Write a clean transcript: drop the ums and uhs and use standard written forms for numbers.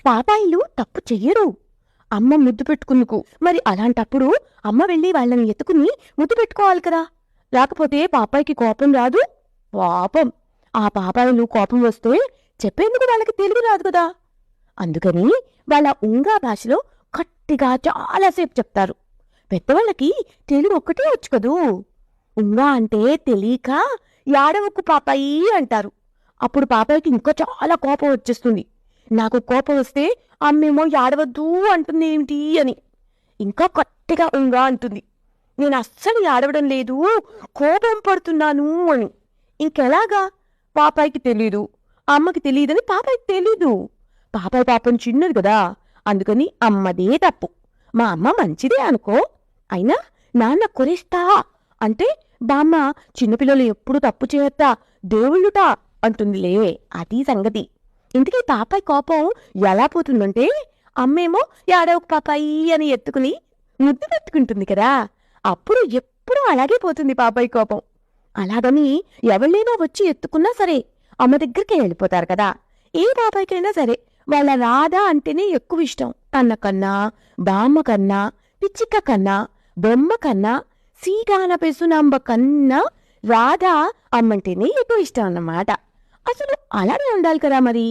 పాపాయిలు తప్పు చెయ్యరు, అమ్మ ముద్దు పెట్టుకుందుకు. మరి అలాంటప్పుడు అమ్మ వెళ్ళి వాళ్ళని ఎత్తుకుని ముద్దు పెట్టుకోవాలి కదా, లేకపోతే పాపాయికి కోపం రాదు. పాపం ఆ పాపాయిలు కోపం వస్తే చెప్పేందుకు వాళ్ళకి తెలుగు రాదు కదా. అందుకని వాళ్ళ ఉంగా భాషలో గట్టిగా చాలాసేపు చెప్తారు. పెద్దవాళ్ళకి తెలుగు ఒక్కటే వచ్చు కదూ. ఉంగా అంటే తెలియక యాడవకు పాపాయి అంటారు. అప్పుడు పాపాయికి ఇంకా చాలా కోపం వచ్చేస్తుంది. నాకు కోపం వస్తే అమ్మేమో యాడవద్దు అంటుంది ఏమిటి అని ఇంకా గట్టిగా ఉంగా అంటుంది. నేను అస్సలు యాడవడం లేదు, కోపం పడుతున్నాను అని. ఇంకెలాగా? పాపాయికి తెలీదు, అమ్మకి తెలియదని పాపాయికి తెలీదు. పాపాయి పాపం చిన్నది కదా, అందుకని అమ్మదే తప్పు. మా అమ్మ మంచిదే అనుకో, అయినా నాన్న కొరేస్తా అంటే బామ్మ చిన్నపిల్లలు ఎప్పుడు తప్పు చేయొత్తా, దేవుళ్ళుటా అంటుందిలే. అది సంగతి. ఇంతకీ పాపాయి కోపం ఎలా పోతుందంటే, అమ్మేమో యాడవకు పాపాయి అని ఎత్తుకుని ముద్దు పెట్టుకుంటుంది కదా, అప్పుడు ఎప్పుడూ అలాగే పోతుంది పాపాయి కోపం. అలాగని ఎవళ్ళైనా వచ్చి ఎత్తుకున్నా సరే అమ్మ దగ్గరికి వెళ్ళిపోతారు కదా. ఏ పాపాయికైనా సరే వాళ్ళ రాధ అంటేనే ఎక్కువ ఇష్టం. అన్న కన్నా, బామ్మ కన్నా, పిచ్చిక్క కన్నా, బొమ్మ కన్నా, సీటాన పెసునంబ కన్నా రాధ అమ్మంటేనే ఎక్కువ ఇష్టం అన్నమాట. అసలు అలానే ఉండాలి కదా మరి.